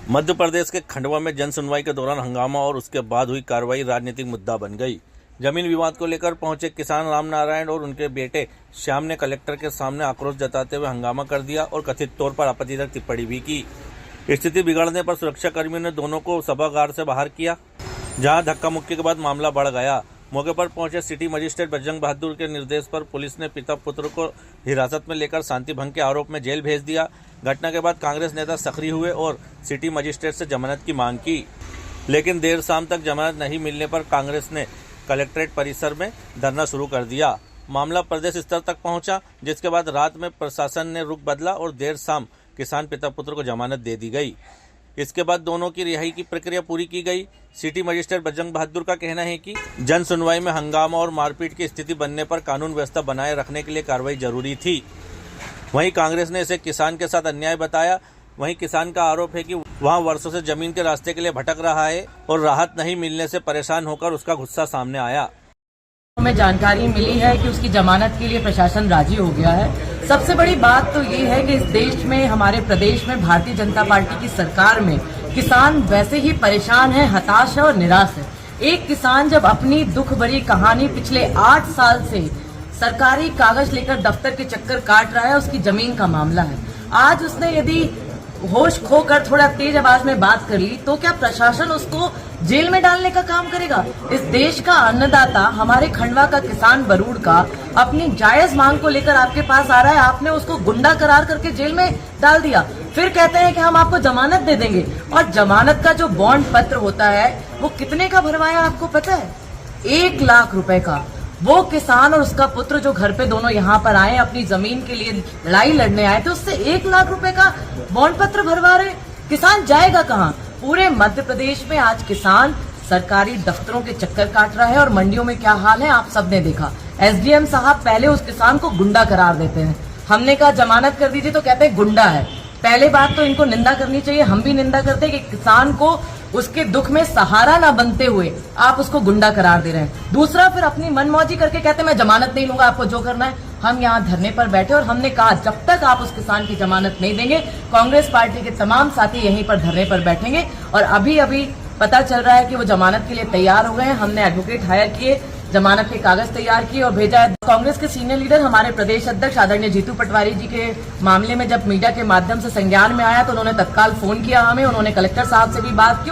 मध्य प्रदेश के खंडवा में जन सुनवाई के दौरान हंगामा और उसके बाद हुई कार्रवाई राजनीतिक मुद्दा बन गई। जमीन विवाद को लेकर पहुंचे किसान रामनारायण और उनके बेटे श्याम ने कलेक्टर के सामने आक्रोश जताते हुए हंगामा कर दिया और कथित तौर पर आपत्तिजनक टिप्पणी भी की। स्थिति बिगड़ने पर सुरक्षा कर्मियों ने दोनों को सभागार से बाहर किया, जहां धक्का मुक्की के बाद मामला बढ़ गया। मौके पर पहुंचे सिटी मजिस्ट्रेट बजरंग बहादुर के निर्देश पर पुलिस ने पिता पुत्र को हिरासत में लेकर शांति भंग के आरोप में जेल भेज दिया। घटना के बाद कांग्रेस नेता सक्रिय हुए और सिटी मजिस्ट्रेट से जमानत की मांग की, लेकिन देर शाम तक जमानत नहीं मिलने पर कांग्रेस ने कलेक्ट्रेट परिसर में धरना शुरू कर दिया। मामला प्रदेश स्तर तक पहुंचा, जिसके बाद रात में प्रशासन ने रुख बदला और देर शाम किसान पिता पुत्र को जमानत दे दी गई। इसके बाद दोनों की रिहाई की प्रक्रिया पूरी की गई। सिटी मजिस्ट्रेट बजरंग बहादुर का कहना है कि जन सुनवाई में हंगामा और मारपीट की स्थिति बनने पर कानून व्यवस्था बनाए रखने के लिए कार्रवाई जरूरी थी। वहीं कांग्रेस ने इसे किसान के साथ अन्याय बताया। वहीं किसान का आरोप है कि वहां वर्षों से जमीन के रास्ते के लिए भटक रहा है और राहत नहीं मिलने से परेशान होकर उसका गुस्सा सामने आया। हमें जानकारी मिली है कि उसकी जमानत के लिए प्रशासन राजी हो गया है। सबसे बड़ी बात तो ये है कि इस देश में, हमारे प्रदेश में भारतीय जनता पार्टी की सरकार में किसान वैसे ही परेशान है, हताश है और निराश है। एक किसान जब अपनी दुख भरी कहानी पिछले 8 साल से सरकारी कागज लेकर दफ्तर के चक्कर काट रहा है, उसकी जमीन का मामला है। आज उसने यदि होश खोकर थोड़ा तेज आवाज में बात कर ली तो क्या प्रशासन उसको जेल में डालने का काम करेगा? इस देश का अन्नदाता, हमारे खंडवा का किसान बरूड का अपनी जायज मांग को लेकर आपके पास आ रहा है, आपने उसको गुंडा करार करके जेल में डाल दिया। फिर कहते हैं कि हम आपको जमानत दे देंगे, और जमानत का जो बॉन्ड पत्र होता है वो कितने का भरवाया आपको पता है? 1 लाख रुपए का। वो किसान और उसका पुत्र जो घर पे दोनों यहाँ पर आए, अपनी जमीन के लिए लड़ाई लड़ने आए थे, उससे 1 लाख रुपए का बॉन्ड पत्र भरवा रहे। किसान जाएगा कहाँ? पूरे मध्य प्रदेश में आज किसान सरकारी दफ्तरों के चक्कर काट रहा है और मंडियों में क्या हाल है आप सबने देखा। एसडीएम साहब पहले उस किसान को गुंडा करार देते हैं। हमने कहा जमानत कर दीजिए तो कहते हैं गुंडा है। पहले बात तो इनको निंदा करनी चाहिए, हम भी निंदा करते हैं कि किसान को उसके दुख में सहारा ना बनते हुए आप उसको गुंडा करार दे रहे हैं। दूसरा, फिर अपनी मनमौजी करके कहते हैं मैं जमानत नहीं लूंगा, आपको जो करना है। हम यहाँ धरने पर बैठे और हमने कहा जब तक आप उस किसान की जमानत नहीं देंगे, कांग्रेस पार्टी के तमाम साथी यहीं पर धरने पर बैठेंगे। और अभी पता चल रहा है कि वो जमानत के लिए तैयार हो गए हैं। हमने एडवोकेट हायर किए, जमानत के कागज तैयार किए और भेजा है। कांग्रेस के सीनियर लीडर हमारे प्रदेश अध्यक्ष आदरणीय जीतू पटवारी जी के मामले में जब मीडिया के माध्यम से संज्ञान में आया तो उन्होंने तत्काल फोन किया हमें, उन्होंने कलेक्टर साहब से भी बात की।